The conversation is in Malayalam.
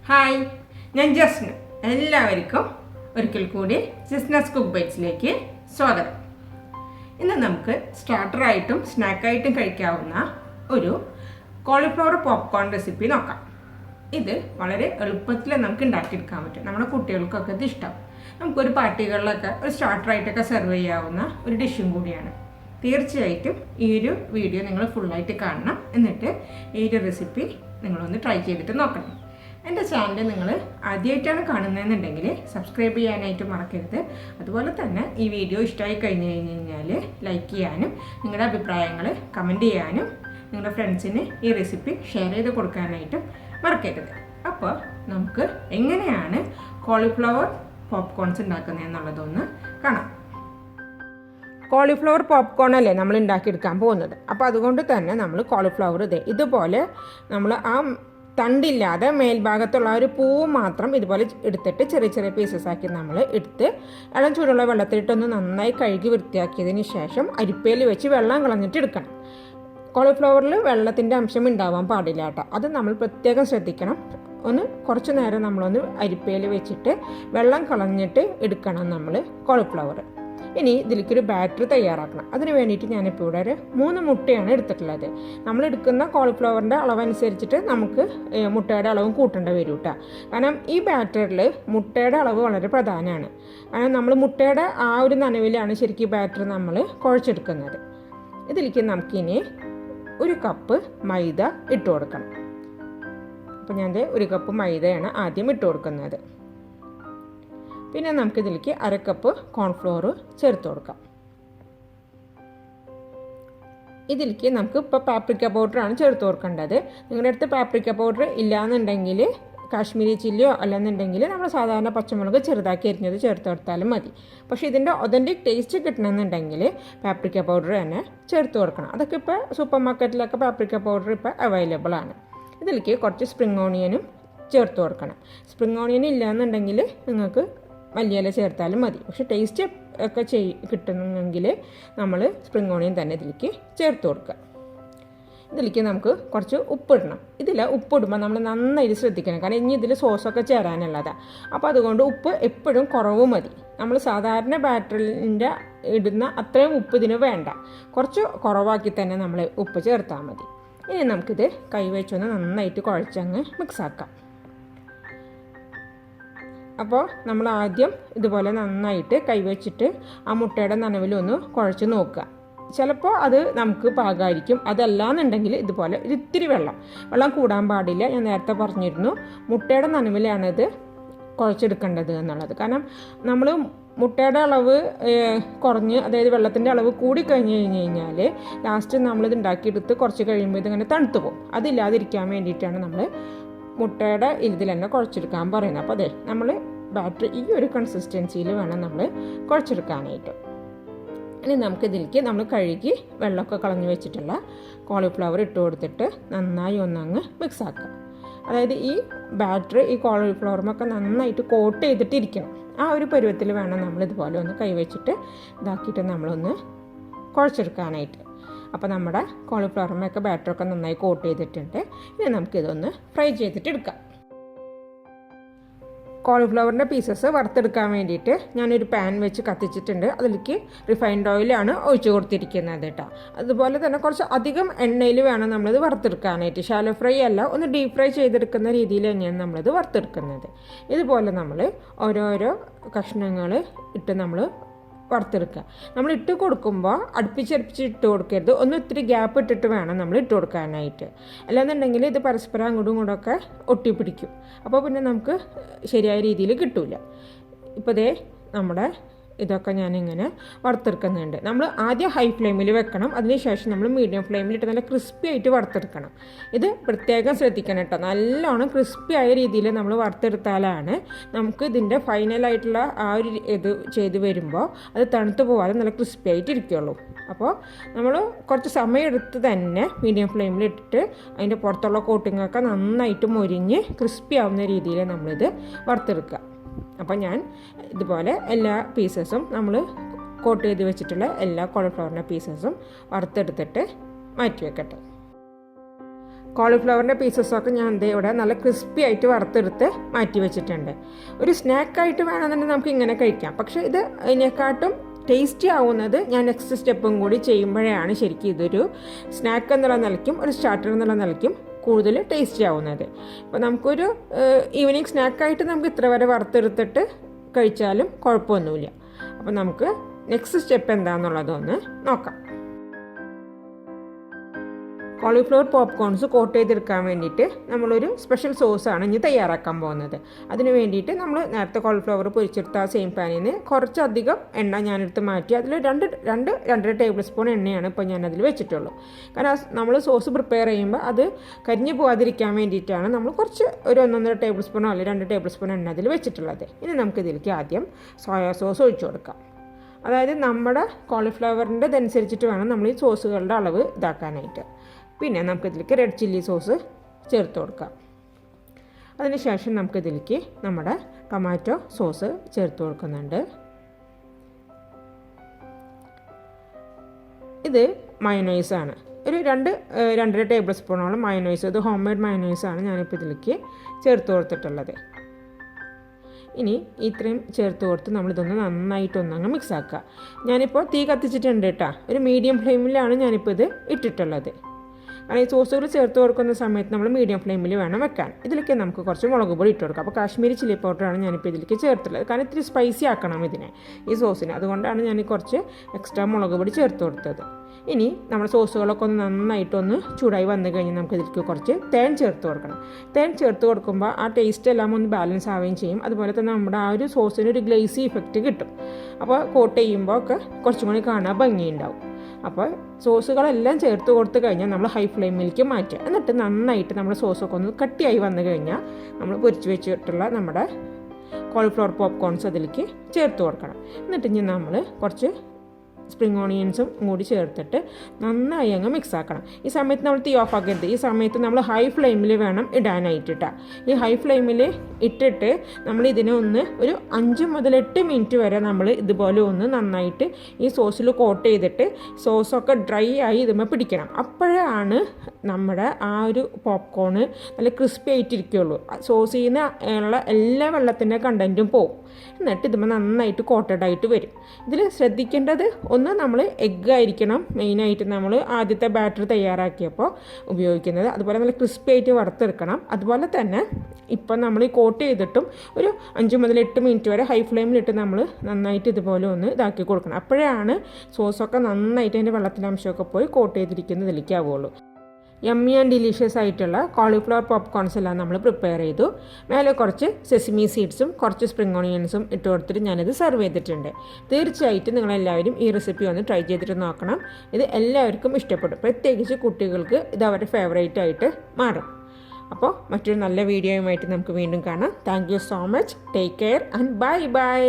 ഹായ്, ഞാൻ ജസ്ന. എല്ലാവർക്കും ഒരിക്കൽ കൂടി ജസ്നസ് കുക്ക്ബൈറ്റ്സിലേക്ക് സ്വാഗതം. ഇന്ന് നമുക്ക് സ്റ്റാർട്ടറായിട്ടും സ്നാക്കായിട്ടും കഴിക്കാവുന്ന ഒരു കോളിഫ്ലവർ പോപ്കോൺ റെസിപ്പി നോക്കാം. ഇത് വളരെ എളുപ്പത്തിൽ നമുക്ക് ഉണ്ടാക്കിയെടുക്കാൻ പറ്റും. നമ്മുടെ കുട്ടികൾക്കൊക്കെ ഇത് ഇഷ്ടം. നമുക്കൊരു പാർട്ടികളിലൊക്കെ ഒരു സ്റ്റാർട്ടറായിട്ടൊക്കെ സെർവ് ചെയ്യാവുന്ന ഒരു ഡിഷും കൂടിയാണ്. തീർച്ചയായിട്ടും ഈ ഒരു വീഡിയോ നിങ്ങൾ ഫുള്ളായിട്ട് കാണണം. എന്നിട്ട് ഈ ഒരു റെസിപ്പി നിങ്ങളൊന്ന് ട്രൈ ചെയ്തിട്ട് നോക്കണം. എൻ്റെ ചാനൽ നിങ്ങൾ ആദ്യമായിട്ടാണ് കാണുന്നതെന്നുണ്ടെങ്കിൽ സബ്സ്ക്രൈബ് ചെയ്യാനായിട്ട് മറക്കരുത്. അതുപോലെ തന്നെ ഈ വീഡിയോ ഇഷ്ടമായി കഴിഞ്ഞാൽ ലൈക്ക് ചെയ്യാനും നിങ്ങളുടെ അഭിപ്രായങ്ങൾ കമൻറ്റ് ചെയ്യാനും നിങ്ങളുടെ ഫ്രണ്ട്സിന് ഈ റെസിപ്പി ഷെയർ ചെയ്ത് കൊടുക്കാനായിട്ടും മറക്കരുത്. അപ്പോൾ നമുക്ക് എങ്ങനെയാണ് കോളിഫ്ലവർ പോപ്കോൺസ് ഉണ്ടാക്കുന്നതെന്നുള്ളതൊന്ന് കാണാം. കോളിഫ്ലവർ പോപ്കോൺ അല്ലേ നമ്മൾ ഉണ്ടാക്കിയെടുക്കാൻ പോകുന്നത്. അപ്പോൾ അതുകൊണ്ട് തന്നെ നമ്മൾ കോളിഫ്ലവർ ഇതുപോലെ നമ്മൾ ആ തണ്ടില്ലാതെ മേൽഭാഗത്തുള്ള ഒരു പൂവ് മാത്രം ഇതുപോലെ എടുത്തിട്ട് ചെറിയ ചെറിയ പീസസ് ആക്കി നമ്മൾ എടുത്ത് ഇളം ചൂടുള്ള വെള്ളത്തിലിട്ടൊന്ന് നന്നായി കഴുകി വൃത്തിയാക്കിയതിന് ശേഷം അരിപ്പയിൽ വെച്ച് വെള്ളം കളഞ്ഞിട്ട് എടുക്കണം. കോളിഫ്ലവറിൽ വെള്ളത്തിൻ്റെ അംശം ഉണ്ടാവാൻ പാടില്ല കേട്ടോ. അത് നമ്മൾ പ്രത്യേകം ശ്രദ്ധിക്കണം. കുറച്ച് നേരം നമ്മളൊന്ന് അരിപ്പയിൽ വെച്ചിട്ട് വെള്ളം കളഞ്ഞിട്ട് എടുക്കണം നമ്മൾ കോളിഫ്ലവർ. ഇനി ഇതിലേക്കൊരു ബാറ്റർ തയ്യാറാക്കണം. അതിന് വേണ്ടിയിട്ട് ഞാനിപ്പോൾ ഇവിടെ ഒരു 3 മുട്ടയാണ് എടുത്തിട്ടുള്ളത്. നമ്മൾ എടുക്കുന്ന കോളിഫ്ലവറിൻ്റെ അളവനുസരിച്ചിട്ട് നമുക്ക് മുട്ടയുടെ അളവും കൂട്ടേണ്ടി വരും കേട്ടോ. കാരണം ഈ ബാറ്ററിൽ മുട്ടയുടെ അളവ് വളരെ പ്രധാനമാണ്. കാരണം നമ്മൾ മുട്ടയുടെ ആ ഒരു നനവിലാണ് ശരിക്കും ബാറ്റർ നമ്മൾ കുഴച്ചെടുക്കുന്നത്. ഇതിലേക്ക് നമുക്കിനി 1 കപ്പ് മൈദ ഇട്ട് കൊടുക്കണം. അപ്പോൾ ഞാൻ 1 കപ്പ് മൈദയാണ് ആദ്യം ഇട്ട് കൊടുക്കുന്നത്. പിന്നെ നമുക്കിതിലേക്ക് 1/2 കപ്പ് കോൺഫ്ലോർ ചേർത്ത് കൊടുക്കാം. ഇതിലേക്ക് നമുക്ക് ഇപ്പോൾ പാപ്രിക്ക പൗഡറാണ് ചേർത്ത് കൊടുക്കേണ്ടത്. നിങ്ങളുടെ അടുത്ത് പാപ്രിക്ക പൗഡർ ഇല്ലയെന്നുണ്ടെങ്കിൽ കാശ്മീരി ചില്ലിയോ അല്ലെന്നുണ്ടെങ്കിൽ നമ്മൾ സാധാരണ പച്ചമുളക് ചെറുതാക്കി അരിഞ്ഞത് ചേർത്ത് കൊടുത്താലും മതി. പക്ഷേ ഇതിൻ്റെ ഒതൻറ്റിക് ടേസ്റ്റ് കിട്ടണമെന്നുണ്ടെങ്കിൽ പാപ്രിക്ക പൗഡർ തന്നെ ചേർത്ത് കൊടുക്കണം. അതൊക്കെ ഇപ്പോൾ സൂപ്പർ മാർക്കറ്റിലൊക്കെ പാപ്രിക്ക പൗഡർ ഇപ്പോൾ അവൈലബിൾ ആണ്. ഇതിലേക്ക് കുറച്ച് സ്പ്രിംഗ് ഓണിയനും ചേർത്ത് കൊടുക്കണം. സ്പ്രിംഗ് ഓണിയൻ ഇല്ലയെന്നുണ്ടെങ്കിൽ നിങ്ങൾക്ക് മല്ലിയില ചേർത്താലും മതി. പക്ഷെ ടേസ്റ്റ് ഒക്കെ കിട്ടണമെങ്കിൽ നമ്മൾ സ്പ്രിംഗ് ഓണിയൻ തന്നെ ഇതിലേക്ക് ചേർത്ത് കൊടുക്കുക. ഇതിലേക്ക് നമുക്ക് കുറച്ച് ഉപ്പിടണം. ഇതിൽ ഉപ്പിടുമ്പോൾ നമ്മൾ നന്നായിട്ട് ശ്രദ്ധിക്കണം. കാരണം ഇനി ഇതിൽ സോസൊക്കെ ചേരാനുള്ളതാണ്. അപ്പോൾ അതുകൊണ്ട് ഉപ്പ് എപ്പോഴും കുറവ് മതി. നമ്മൾ സാധാരണ ബാറ്ററിൻ്റെ ഇടുന്ന അത്രയും ഉപ്പ് ഇതിന് വേണ്ട. കുറച്ച് കുറവാക്കി തന്നെ നമ്മൾ ഉപ്പ് ചേർത്താൽ മതി. ഇനി നമുക്കിത് കൈവച്ചൊന്ന് നന്നായിട്ട് കുഴച്ചങ്ങ് മിക്സാക്കാം. അപ്പോൾ നമ്മൾ ആദ്യം ഇതുപോലെ നന്നായിട്ട് കൈവച്ചിട്ട് ആ മുട്ടയുടെ നനവിലൊന്ന് കുഴച്ച് നോക്കുക. ചിലപ്പോൾ അത് നമുക്ക് പാകമായിരിക്കും. അതല്ലാന്നുണ്ടെങ്കിൽ ഇതുപോലെ ഒരിത്തിരി വെള്ളം കൂടാൻ പാടില്ല. ഞാൻ നേരത്തെ പറഞ്ഞിരുന്നു മുട്ടയുടെ നനവിലാണിത് കുഴച്ചെടുക്കേണ്ടത് എന്നുള്ളത്. കാരണം നമ്മൾ മുട്ടയുടെ അളവ് കുറഞ്ഞ്, അതായത് വെള്ളത്തിൻ്റെ അളവ് കൂടി കഴിഞ്ഞാൽ ലാസ്റ്റ് നമ്മളിത് ഉണ്ടാക്കിയെടുത്ത് കുറച്ച് കഴിയുമ്പോൾ ഇതിങ്ങനെ തണുത്ത് പോകും. അതില്ലാതിരിക്കാൻ വേണ്ടിയിട്ടാണ് നമ്മൾ മുട്ടയുടെ ഇതിൽ തന്നെ കുഴച്ചെടുക്കാൻ പറയുന്നത്. അപ്പോൾ അതെ, നമ്മൾ ബാറ്റർ ഈ ഒരു കൺസിസ്റ്റൻസിയിൽ വേണം നമ്മൾ കുഴച്ചെടുക്കാനായിട്ട്. ഇനി നമുക്കിതിലേക്ക് നമ്മൾ കഴുകി വെള്ളമൊക്കെ കളഞ്ഞു വെച്ചിട്ടുള്ള കോളിഫ്ലവർ ഇട്ട് കൊടുത്തിട്ട് നന്നായി ഒന്നങ്ങ് മിക്സാക്കുക. അതായത് ഈ ബാറ്റർ ഈ കോളിഫ്ലവറുമൊക്കെ നന്നായിട്ട് കോട്ട് ചെയ്തിട്ടിരിക്കണം. ആ ഒരു പരുവത്തിൽ വേണം നമ്മളിതുപോലെ ഒന്ന് കൈവച്ചിട്ട് ഇതാക്കിയിട്ട് നമ്മളൊന്ന് കുഴച്ചെടുക്കാനായിട്ട്. അപ്പോൾ നമ്മുടെ കോളിഫ്ലവറിനൊക്കെ ബാറ്ററൊക്കെ നന്നായി കോട്ട് ചെയ്തിട്ടുണ്ട്. ഇനി നമുക്കിതൊന്ന് ഫ്രൈ ചെയ്തിട്ട് എടുക്കാം. കോളിഫ്ലവറിൻ്റെ പീസസ് വറുത്തെടുക്കാൻ വേണ്ടിയിട്ട് ഞാനൊരു പാൻ വെച്ച് കത്തിച്ചിട്ടുണ്ട്. അതിലേക്ക് റിഫൈൻഡ് ഓയിലാണ് ഒഴിച്ച് കൊടുത്തിരിക്കുന്നത് കേട്ടോ. അതുപോലെ തന്നെ കുറച്ച് അധികം എണ്ണയിൽ വേണം നമ്മളിത് വറുത്തെടുക്കാനായിട്ട്. ഷാലോ ഫ്രൈ അല്ല, ഒന്ന് ഡീപ് ഫ്രൈ ചെയ്തെടുക്കുന്ന രീതിയിൽ തന്നെയാണ് നമ്മളിത് വറുത്തെടുക്കുന്നത്. ഇതുപോലെ നമ്മൾ ഓരോരോ കഷ്ണങ്ങൾ ഇട്ട് നമ്മൾ വറുത്തെടുക്കുക. നമ്മൾ ഇട്ട് കൊടുക്കുമ്പോൾ അടുപ്പിച്ചടുപ്പിച്ച് ഇട്ട് കൊടുക്കരുത്. ഒത്തിരി ഗ്യാപ്പ് ഇട്ടിട്ട് വേണം നമ്മൾ ഇട്ട് കൊടുക്കാനായിട്ട്. അല്ലാന്നുണ്ടെങ്കിൽ ഇത് പരസ്പരം അങ്ങോട്ടും ഇങ്ങോട്ടൊക്കെ ഒട്ടിപ്പിടിക്കും. അപ്പോൾ പിന്നെ നമുക്ക് ശരിയായ രീതിയിൽ കിട്ടില്ല. ഇപ്പോൾ നമ്മുടെ ഇതൊക്കെ ഞാനിങ്ങനെ വറുത്തെടുക്കുന്നുണ്ട്. നമ്മൾ ആദ്യം ഹൈ ഫ്ലെയിമിൽ വെക്കണം. അതിനുശേഷം നമ്മൾ മീഡിയം ഫ്ലെയിമിലിട്ട് നല്ല ക്രിസ്പി ആയിട്ട് വറുത്തെടുക്കണം. ഇത് പ്രത്യേകം ശ്രദ്ധിക്കണം കേട്ടോ. നല്ലോണം ക്രിസ്പി ആയ രീതിയിൽ നമ്മൾ വറുത്തെടുത്താലാണ് നമുക്ക് ഇതിൻ്റെ ഫൈനലായിട്ടുള്ള ആ ഒരു ഇത് ചെയ്ത് വരുമ്പോൾ അത് തണുത്ത് പോകാതെ നല്ല ക്രിസ്പി ആയിട്ട് ഇരിക്കുകയുള്ളൂ. അപ്പോൾ നമ്മൾ കുറച്ച് സമയമെടുത്ത് തന്നെ മീഡിയം ഫ്ലെയിമിലിട്ടിട്ട് അതിൻ്റെ പുറത്തുള്ള കോട്ടിങ്ങൊക്കെ നന്നായിട്ട് മൊരിഞ്ഞ് ക്രിസ്പി ആവുന്ന രീതിയിൽ നമ്മളിത് വറുത്തെടുക്കുക. അപ്പോൾ ഞാൻ ഇതുപോലെ എല്ലാ പീസസും നമ്മൾ കോട്ട് ചെയ്ത് വെച്ചിട്ടുള്ള എല്ലാ കോളിഫ്ലവറിൻ്റെ പീസസും വറുത്തെടുത്തിട്ട് മാറ്റി വെക്കട്ടെ. കോളിഫ്ലവറിൻ്റെ പീസസൊക്കെ ഞാൻ ഇവിടെ നല്ല ക്രിസ്പി ആയിട്ട് വറുത്തെടുത്ത് മാറ്റി വെച്ചിട്ടുണ്ട്. ഒരു സ്നാക്കായിട്ട് വേണമെന്നുണ്ടെങ്കിൽ നമുക്ക് ഇങ്ങനെ കഴിക്കാം. പക്ഷേ ഇത് ഇതിനെക്കാട്ടും ടേസ്റ്റി ആവുന്നത് ഞാൻ നെക്സ്റ്റ് സ്റ്റെപ്പും കൂടി ചെയ്യുമ്പോഴാണ് ശരിക്കും ഇതൊരു സ്നാക്ക് എന്നുള്ള നിലയ്ക്കും ഒരു സ്റ്റാർട്ടർ എന്നുള്ള നിലയ്ക്കും കൂടുതൽ ടേസ്റ്റി ആവുന്നത്. അപ്പോൾ നമുക്കൊരു ഈവനിങ് സ്നാക്കായിട്ട് നമുക്ക് ഇത്ര വരെ വറുത്തെടുത്തിട്ട് കഴിച്ചാലും കുഴപ്പമൊന്നുമില്ല. അപ്പോൾ നമുക്ക് നെക്സ്റ്റ് സ്റ്റെപ്പ് എന്താണെന്നുള്ളതൊന്ന് നോക്കാം. കോളിഫ്ലവർ പോപ്കോൺസ് കോട്ട് ചെയ്തെടുക്കാൻ വേണ്ടിയിട്ട് നമ്മളൊരു സ്പെഷ്യൽ സോസാണ് ഇനി തയ്യാറാക്കാൻ പോകുന്നത്. അതിന് വേണ്ടിയിട്ട് നമ്മൾ നേരത്തെ കോളിഫ്ലവർ പൊരിച്ചെടുത്ത ആ സെയിം പാനിൽ നിന്ന് കുറച്ചധികം എണ്ണ ഞാനെടുത്ത് മാറ്റി അതിൽ 2-2.5 ടേബിൾ സ്പൂൺ എണ്ണയാണ് ഇപ്പോൾ ഞാനതിൽ വെച്ചിട്ടുള്ളൂ. കാരണം നമ്മൾ സോസ് പ്രിപ്പയർ ചെയ്യുമ്പോൾ അത് കരിഞ്ഞു പോകാതിരിക്കാൻ വേണ്ടിയിട്ടാണ് നമ്മൾ കുറച്ച് ഒരു 1.5 ടേബിൾ സ്പൂണോ അല്ലെങ്കിൽ 2 ടേബിൾ സ്പൂൺ എണ്ണ അതിൽ വെച്ചിട്ടുള്ളത്. ഇനി നമുക്കിതിലേക്ക് ആദ്യം സോയാ സോസ് ഒഴിച്ചു കൊടുക്കാം. അതായത് നമ്മുടെ കോളിഫ്ലവറിൻ്റെ ഇതനുസരിച്ചിട്ട് വേണം നമ്മൾ ഈ സോസുകളുടെ അളവ് ഇതാക്കാനായിട്ട്. പിന്നെ നമുക്കിതിലേക്ക് റെഡ് ചില്ലി സോസ് ചേർത്ത് കൊടുക്കാം. അതിനുശേഷം നമുക്കിതിലേക്ക് നമ്മുടെ ടൊമാറ്റോ സോസ് ചേർത്ത് കൊടുക്കുന്നുണ്ട്. ഇത് മയോണൈസാണ്. ഒരു 2-2.5 ടേബിൾ സ്പൂണോളം മയോണൈസ്, ഇത് ഹോം മെയ്ഡ് മയോണൈസാണ് ഞാനിപ്പോൾ ഇതിലേക്ക് ചേർത്ത് കൊടുത്തിട്ടുള്ളത്. ഇനി ഇത്രയും ചേർത്ത് കൊടുത്ത് നമ്മളിതൊന്ന് നന്നായിട്ടൊന്നങ്ങ് മിക്സ് ആക്കുക. ഞാനിപ്പോൾ തീ കത്തിച്ചിട്ടുണ്ട് കേട്ടോ. ഒരു മീഡിയം ഫ്ലെയിമിലാണ് ഞാനിപ്പോൾ ഇത് ഇട്ടിട്ടുള്ളത്. കാരണം ഈ സോസുകൾ ചേർത്ത് കൊടുക്കുന്ന സമയത്ത് നമ്മൾ മീഡിയം ഫ്ലെയിമിൽ വേണം വെക്കാൻ. ഇതിലേക്ക് നമുക്ക് കുറച്ച് മുളക് പൊടി ഇട്ട് കൊടുക്കാം. അപ്പോൾ കാശ്മീരി ചില്ലി പൗഡറാണ് ഞാനിപ്പോൾ ഇതിലേക്ക് ചേർത്തുള്ളത്. കാരണം ഇത്തിരി സ്പൈസി ആക്കണം ഇതിനെ, ഈ സോസിന്. അതുകൊണ്ടാണ് ഞാൻ കുറച്ച് എക്സ്ട്രാ മുളക് പൊടി ചേർത്ത് കൊടുത്തത്. ഇനി നമ്മുടെ സോസുകളൊക്കെ ഒന്ന് നന്നായിട്ടൊന്ന് ചൂടായി വന്നു കഴിഞ്ഞാൽ നമുക്ക് ഇതിലേക്ക് കുറച്ച് തേൻ ചേർത്ത് കൊടുക്കണം. തേൻ ചേർത്ത് കൊടുക്കുമ്പോൾ ആ ടേസ്റ്റ് എല്ലാം ഒന്ന് ബാലൻസ് ആവുകയും ചെയ്യും. അതുപോലെ തന്നെ നമ്മുടെ ആ ഒരു സോസിന് ഒരു ഗ്ലേസി ഇഫക്റ്റ് കിട്ടും. അപ്പോൾ കോട്ട് ചെയ്യുമ്പോൾ ഒക്കെ കുറച്ചും കൂടി കാണാൻ ഭംഗിയുണ്ടാവും. അപ്പോൾ സോസുകളെല്ലാം ചേർത്ത് കൊടുത്ത് കഴിഞ്ഞാൽ നമ്മൾ ഹൈ ഫ്ലെയിമിലേക്ക് മാറ്റുക. എന്നിട്ട് നന്നായിട്ട് നമ്മുടെ സോസൊക്കെ ഒന്ന് കട്ടിയായി വന്നു കഴിഞ്ഞാൽ നമ്മൾ പൊരിച്ച് വെച്ചിട്ടുള്ള നമ്മുടെ കോളിഫ്ലവർ പോപ്കോൺസ് അതിലേക്ക് ചേർത്ത് കൊടുക്കണം. എന്നിട്ട് ഇനി നമ്മൾ കുറച്ച് സ്പ്രിംഗ് ഓണിയൻസും കൂടി ചേർത്തിട്ട് നന്നായി അങ്ങ് മിക്സ് ആക്കണം. ഈ സമയത്ത് നമ്മൾ തീ ഓഫ് ആക്കരുത്. ഈ സമയത്ത് നമ്മൾ ഹൈ ഫ്ലെയിമിൽ വേണം ഇടാനായിട്ടിട്ടാ. ഈ ഹൈ ഫ്ലെയിമിൽ ഇട്ടിട്ട് നമ്മൾ ഇതിനെ ഒന്ന് ഒരു 5 മുതൽ 8 മിനിറ്റ് വരെ നമ്മൾ ഇതുപോലെ ഒന്ന് നന്നായിട്ട് ഈ സോസിൽ കോട്ട് ചെയ്തിട്ട് സോസൊക്കെ ഡ്രൈ ആയി ഇതുമ്പോൾ പിടിക്കണം. അപ്പോഴാണ് നമ്മുടെ ആ ഒരു പോപ്കോണ് നല്ല ക്രിസ്പി ആയിട്ടിരിക്കുകയുള്ളൂ. സോസിൽ നിന്ന് ഉള്ള എല്ലാ വെള്ളത്തിൻ്റെ കണ്ടൻറ്റും പോവും. എന്നിട്ട് ഇതുമ്പോൾ നന്നായിട്ട് കോട്ടഡായിട്ട് വരും. ഇതിൽ ശ്രദ്ധിക്കേണ്ടത് ഒന്ന് നമ്മൾ എഗ്ഗ് ആയിരിക്കണം മെയിനായിട്ട് നമ്മൾ ആദ്യത്തെ ബാറ്റർ തയ്യാറാക്കിയപ്പോൾ ഉപയോഗിക്കുന്നത്. അതുപോലെ നല്ല ക്രിസ്പി ആയിട്ട് വറുത്തെടുക്കണം. അതുപോലെ തന്നെ ഇപ്പം നമ്മൾ ഈ കോട്ട് ചെയ്തിട്ടും ഒരു 5 മുതൽ 8 മിനിറ്റ് വരെ ഹൈ ഫ്ലെയിമിലിട്ട് നമ്മൾ നന്നായിട്ട് ഇതുപോലെ ഒന്ന് ഇതാക്കി കൊടുക്കണം. അപ്പോഴാണ് സോസൊക്കെ നന്നായിട്ട് അതിൻ്റെ വെള്ളത്തിൻ്റെ അംശമൊക്കെ പോയി കോട്ട് ചെയ്തിരിക്കുന്നതിലേക്ക് ആവുകയുള്ളൂ. യമ്മി ആൻഡ് ഡിലീഷ്യസ് ആയിട്ടുള്ള കോളിഫ്ലവർ പോപ്കോൺസ് എല്ലാം നമ്മൾ പ്രിപ്പയർ ചെയ്തു. മേലെ കുറച്ച് സെസമി സീഡ്സും കുറച്ച് സ്പ്രിംഗ് ഓണിയൻസും ഇട്ട് കൊടുത്തിട്ട് ഞാനിത് സെർവ് ചെയ്തിട്ടുണ്ട്. തീർച്ചയായിട്ടും നിങ്ങളെല്ലാവരും ഈ റെസിപ്പി ഒന്ന് ട്രൈ ചെയ്തിട്ട് നോക്കണം. ഇത് എല്ലാവർക്കും ഇഷ്ടപ്പെടും. പ്രത്യേകിച്ച് കുട്ടികൾക്ക് ഇത് അവരുടെ ഫേവറേറ്റ് ആയിട്ട് മാറും. അപ്പോൾ മറ്റൊരു നല്ല വീഡിയോയുമായിട്ട് നമുക്ക് വീണ്ടും കാണാം. Thank you so much. Take care and bye bye.